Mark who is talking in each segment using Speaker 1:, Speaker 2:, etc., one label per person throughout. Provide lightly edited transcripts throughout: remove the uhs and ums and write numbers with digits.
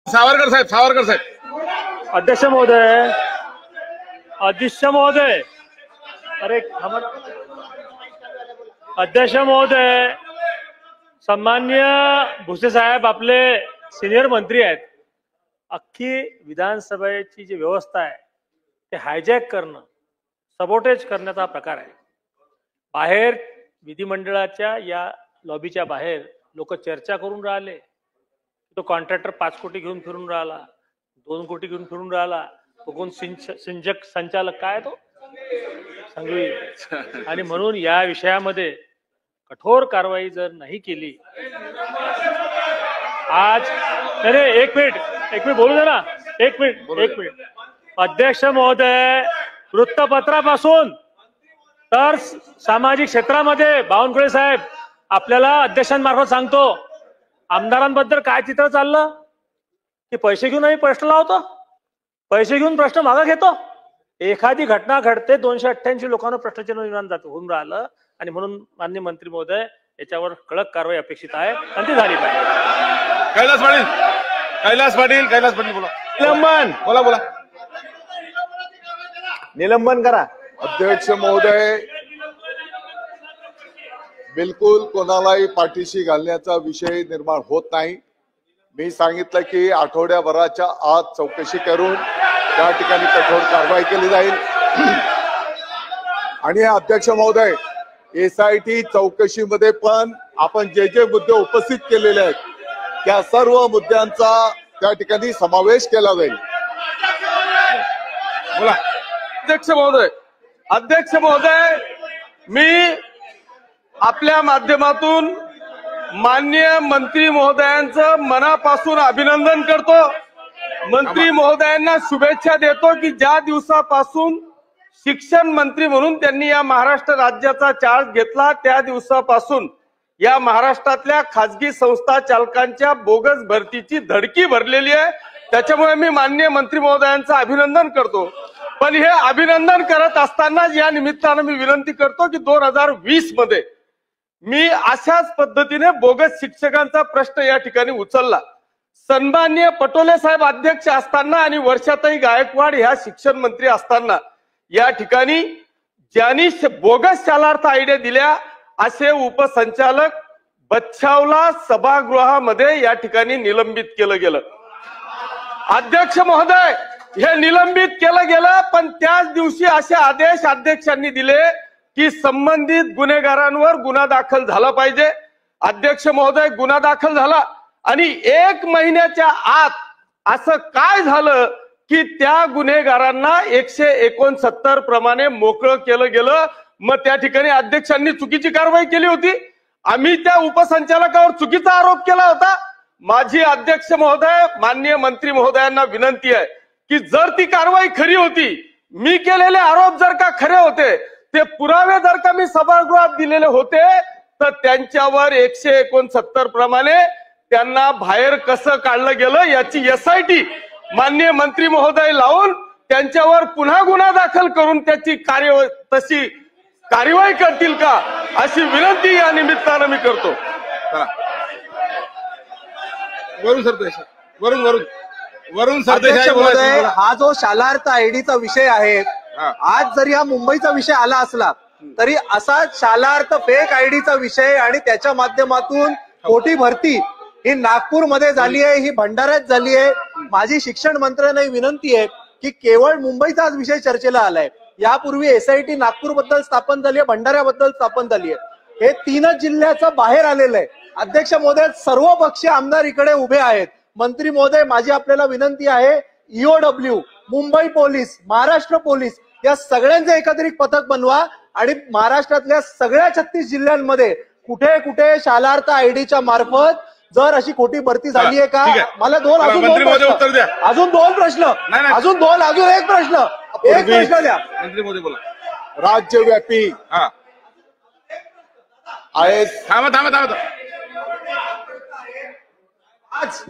Speaker 1: सावरकर साहेब
Speaker 2: अध्यक्ष महोदय अरे अध्यक्ष महोदय, सन्मान्य भुसे साहेब आपले सिनियर मंत्री आहेत. अख्खी विधानसभेची जी व्यवस्था आहे ते हायजॅक करणं, सबोटेज करण्याचा प्रकार आहे. बाहेर विधिमंडळाच्या या लॉबीच्या बाहेर लोक चर्चा करून राहिले. तो कॉन्ट्रॅक्टर 5 कोटी घेऊन फिरून राहिला, 2 कोटी घेऊन फिरून राहिला. तो कोण सिंचक संचालक काय तो सांगवी. आणि म्हणून या विषयामध्ये कठोर कारवाई जर नाही केली आज अरे एक मिनिट बोलू दे ना. एक मिनिट अध्यक्ष महोदय, वृत्तपत्रापासून तर सामाजिक क्षेत्रामध्ये बावनकुळे साहेब आपल्याला अध्यक्षांमार्फत सांगतो, आमदारांबद्दल काय चित्र चाललं की पैसे घेऊन आम्ही प्रश्न लावतो, पैसे घेऊन प्रश्न मागे घेतो. एखादी घटना घडते, 288 लोकांना प्रश्नचिन्ह निर्माण होऊन राहिलं. आणि म्हणून माननीय मंत्री महोदय, याच्यावर कडक कारवाई अपेक्षित आहे आणि ती झाली पाहिजे.
Speaker 1: कैलास पाटील बोला.
Speaker 3: निलंबन करा.
Speaker 4: अध्यक्ष महोदय, बिलकुल कोणालाही पाठीशी घालण्याचा विषय निर्माण होत नाही. मी सांगितलं की आठवड्याभराच्या आत चौकशी करून त्या ठिकाणी कठोर कारवाई केली जाईल. आणि अध्यक्ष महोदय, SIT चौकशीमध्ये पण आपण जे जे मुद्दे उपस्थित केलेले आहेत त्या सर्व मुद्द्यांचा त्या ठिकाणी समावेश केला जाईल.
Speaker 1: बोला.
Speaker 5: अध्यक्ष महोदय, मी आपल्या माध्यमातून माननीय मंत्री महोदयांचं मनापासून अभिनंदन करतो. मंत्री महोदयांना शुभेच्छा देतो की ज्या दिवसापासून शिक्षण मंत्री म्हणून त्यांनी या महाराष्ट्र राज्याचा चार्ज घेतला त्या दिवसापासून या महाराष्ट्रातल्या खासगी संस्था चालकांच्या बोगस भरतीची धडकी भरलेली आहे. त्याच्यामुळे मी माननीय मंत्री महोदयांचं अभिनंदन करतो. पण हे अभिनंदन करत असताना या निमित्तानं मी विनंती करतो की 2020 मध्ये मी अशाच पद्धतीने बोगस शिक्षकांचा प्रश्न या ठिकाणी उचलला. सन्माननीय पटोले साहेब अध्यक्ष असताना आणि वर्षाताई गायकवाड ह्या शिक्षण मंत्री असताना या ठिकाणी ज्यांनी बोगस शालार्थ आयडिया दिल्या असे उपसंचालक बच्छावला सभागृहामध्ये या ठिकाणी निलंबित केलं गेलं. अध्यक्ष महोदय, हे निलंबित केलं गेलं, पण त्याच दिवशी असे आदेश अध्यक्षांनी दिले की संबंधित गुन्हेगारांवर गुन्हा दाखल झाला पाहिजे. अध्यक्ष महोदय, गुन्हा दाखल झाला आणि 1 महिन्याच्या आत असं काय झालं की त्या गुन्हेगारांना 169 प्रमाणे मोकळं केलं गेलं. मग त्या ठिकाणी अध्यक्षांनी चुकीची कारवाई केली होती. आम्ही त्या उपसंचालकावर चुकीचा आरोप केला होता. माझी अध्यक्ष महोदय, माननीय मंत्री महोदयांना विनंती आहे की जर ती कारवाई खरी होती, मी केलेले आरोप जर का खरे होते, ते पुरावे जर का मी सभागृहात दिलेले होते, तर त्यांच्यावर 169 प्रमाणे त्यांना बाहेर कसं काढलं गेलं याची SIT माननीय मंत्री महोदय लावून त्यांच्यावर पुन्हा गुन्हा दाखल करून त्याची तशी कार्यवाही करतील का अशी विनंती या निमित्तानं मी करतो.
Speaker 1: वरून
Speaker 3: अध्यक्ष महोदय, हा जो शालार्थ आयडीचा विषय आहे, आज जरी हा मुंबईचा विषय आला असला तरी असा शालार्थ फेक आयडीचा विषय आणि त्याच्या माध्यमातून खोटी भरती ही नागपूरमध्ये झाली आहे, ही भंडाऱ्यात झाली आहे. माझी शिक्षण मंत्र्यांना विनंती आहे की केवळ मुंबईचाच विषय चर्चेला आलाय. यापूर्वी SIT नागपूरबद्दल स्थापन झाली आहे, भंडाऱ्याबद्दल स्थापन झाली आहे. हे 3 जिल्ह्याचं बाहेर आलेलं आहे. अध्यक्ष महोदय, सर्व पक्षीय आमदार इकडे उभे आहेत. मंत्री महोदय, माझी आपल्याला विनंती आहे, EOW, Mumbai police, Maharashtra police या सगळ्यांचे एकत्रित पथक बनवा आणि महाराष्ट्रातल्या सगळ्या 36 जिल्ह्यांमध्ये कुठे कुठे शालार्थ आयडीच्या मार्फत जर अशी खोटी भरती झाली आहे का, मला अजून दोन प्रश्न अजून एक प्रश्न द्या.
Speaker 1: मंत्री महोदय बोला.
Speaker 4: राज्यव्यापी
Speaker 3: आज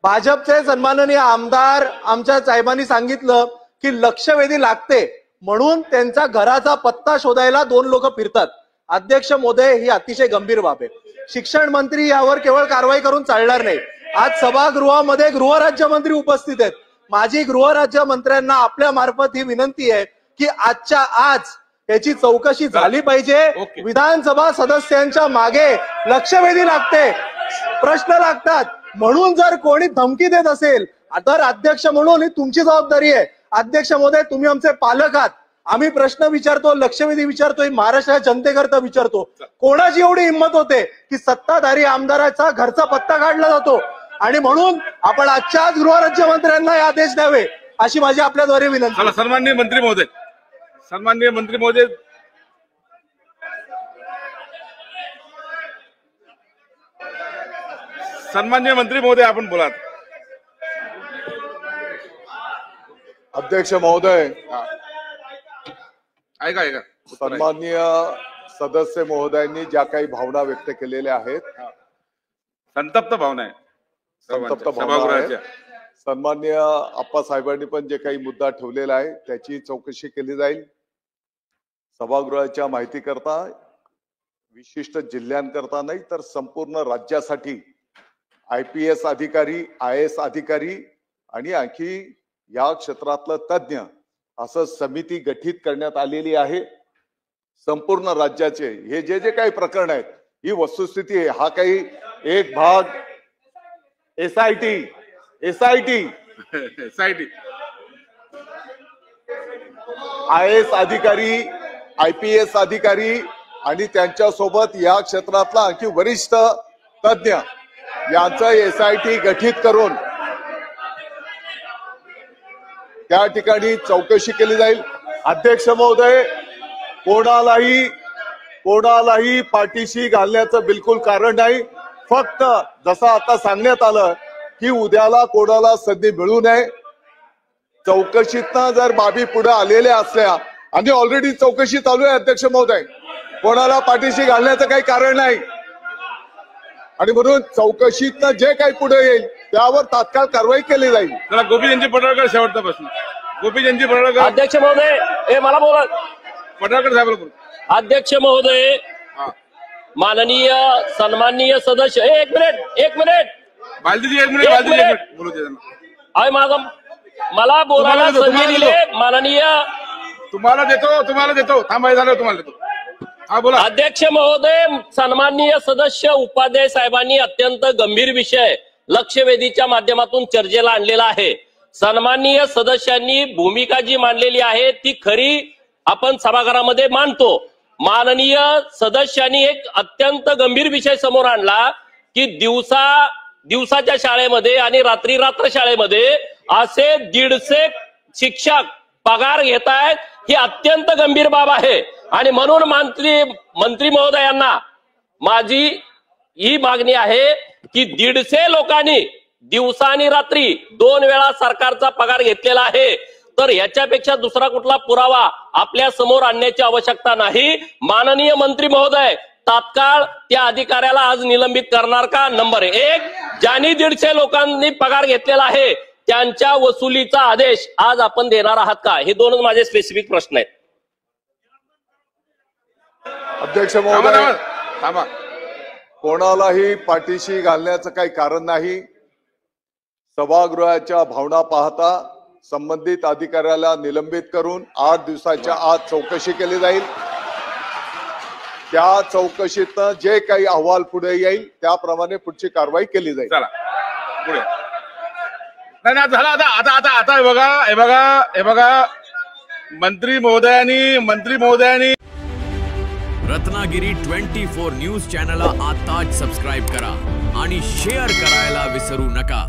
Speaker 3: भाजपचे सन्माननीय आमदार आमच्या साहेबांनी सांगितलं की लक्षवेधी लागते म्हणून त्यांचा घराचा पत्ता शोधायला 2 लोक फिरतात. अध्यक्ष महोदय, ही अतिशय गंभीर बाब आहे. शिक्षण मंत्री यावर केवळ कारवाई करून चालणार नाही, आज सभागृहामध्ये गृहराज्यमंत्री उपस्थित आहेत. माझी गृहराज्यमंत्र्यांना आपल्या मार्फत ही विनंती आहे की आजच्या आज याची चौकशी झाली पाहिजे.
Speaker 1: ओके.
Speaker 3: विधानसभा सदस्यांच्या मागे लक्षवेधी लागते, प्रश्न लागतात. म्हणून जर कोणी धमकी देत असेल तर अध्यक्ष म्हणून ही तुमची जबाबदारी आहे. अध्यक्ष महोदय, तुम्ही आमचे पालक आहात. आम्ही प्रश्न विचारतो, लक्षवेधी विचारतो, महाराष्ट्राच्या जनतेकरता विचारतो. कोणाची एवढी हिंमत होते की सत्ताधारी आमदाराचा घरचा पत्ता काढला जातो? आणि म्हणून आपण आजच्या आज गृहराज्यमंत्र्यांना हे आदेश द्यावे अशी माझी आपल्याद्वारे विनंती.
Speaker 1: चला, सन्माननीय मंत्री महोदय, सन्माननीय मंत्री महोदय, सन्माननीय मंत्री महोदय, आपण बोला.
Speaker 4: अध्यक्ष महोदय,
Speaker 1: ऐका
Speaker 4: सन्माननीय सदस्य महोदयांनी ज्या काही भावना व्यक्त केलेल्या आहेत,
Speaker 1: संतप्त भावना आहे
Speaker 4: संतप्त भावना
Speaker 1: सभागृहाच्या.
Speaker 4: आहेत. सन्माननीय आप्पासाहेबांनी पण जे काही मुद्दा ठेवलेला आहे त्याची चौकशी केली जाईल. सभागृहाच्या माहिती करता विशिष्ट जिल्ह्यांकरता नाही तर संपूर्ण राज्यासाठी IPS अधिकारी, IAS अधिकारी आणि आणखी या क्षेत्रातलं तज्ञ असं समिती गठीत करण्यात आलेली आहे. संपूर्ण राज्याचे हे जे काही प्रकरण आहेत ही वस्तुस्थिती आहे. हा काही एक भाग SIT IAS अधिकारी, IPS अधिकारी आणि त्यांच्यासोबत या क्षेत्रातला आणखी वरिष्ठ तज्ञ यांचं SIT गठीत करून त्या ठिकाणी चौकशी केली जाईल. अध्यक्ष महोदय, कोणालाही पाठीशी घालण्याचं बिलकुल कारण नाही. फक्त जसं आता सांगण्यात आलं की उद्याला कोणाला संधी मिळू नये. चौकशीतनं जर बाबी पुढे आलेल्या असल्या आणि ऑलरेडी चौकशी चालू आहे अध्यक्ष महोदय, कोणाला पाठीशी घालण्याचं काही कारण नाही. आणि म्हणून चौकशीतनं जे काही पुढे येईल त्यावर तात्काळ कारवाई केली जाईल.
Speaker 1: चला, गोपीचंदजी पडळकर, शेवटचा प्रश्न. गोपीचंदजी पडळकर.
Speaker 6: अध्यक्ष महोदय, मला बोला.
Speaker 1: पडळकर साहेब बोला.
Speaker 6: अध्यक्ष महोदय, माननीय सन्माननीय सदस्य, एक मिनिट
Speaker 1: बालदीजी, एक मिनिट बोलू दे त्यांना.
Speaker 6: माझं मला बोलायला संधी दिली. माननीय
Speaker 1: तुम्हाला देतो थांबाय झालं, तुम्हाला देतो. हा, बोला.
Speaker 6: अध्यक्ष महोदय, सन्माननीय सदस्य उपाध्याय साहेबांनी अत्यंत गंभीर विषय लक्षवेधीच्या माध्यमातून चर्चेला आणलेला आहे. सन्माननीय सदस्यांनी भूमिका जी मांडलेली आहे ती खरी आपण सभागृहामध्ये मांडतो. माननीय सदस्यांनी एक अत्यंत गंभीर विषय समोर आणला की दिवसाच्या शाळेमध्ये आणि रात्र शाळेमध्ये असे 150 शिक्षक पगार घेत आहेत. ही अत्यंत गंभीर बाब आहे. आणि म्हणून मंत्री महोदयांना माझी ही मागणी आहे की 150 लोकांनी दिवसा आणि रात्री 2 वेळा सरकारचा पगार घेतलेला आहे. तर याच्यापेक्षा दुसरा कुठला पुरावा आपल्या समोर आणण्याची आवश्यकता नाही. माननीय मंत्री महोदय, तात्काळ त्या अधिकाऱ्याला आज निलंबित करणार का? नंबर 1, ज्यांनी 150 लोकांनी पगार घेतलेला आहे त्यांच्या वसुलीचा आदेश आज आपण देणार आहात का? हे दोनच माझे स्पेसिफिक प्रश्न आहेत.
Speaker 4: अध्यक्ष महोदय, कोणालाही पाठीशी घालण्याचं काही कारण नाही. सभागृहाच्या भावना पाहता संबंधित अधिकाऱ्याला निलंबित करून 8 दिवसाच्या आत चौकशी केली जाईल. त्या चौकशीतनं जे काही अहवाल पुढे येईल त्याप्रमाणे पुढची कारवाई केली जाईल.
Speaker 1: चला पुढे. नाही झालं. आता हे बघा मंत्री महोदयांनी
Speaker 7: रत्नागिरी 24 न्यूज चॅनलला आताच सबस्क्राईब करा आणि शेअर करायला विसरू नका.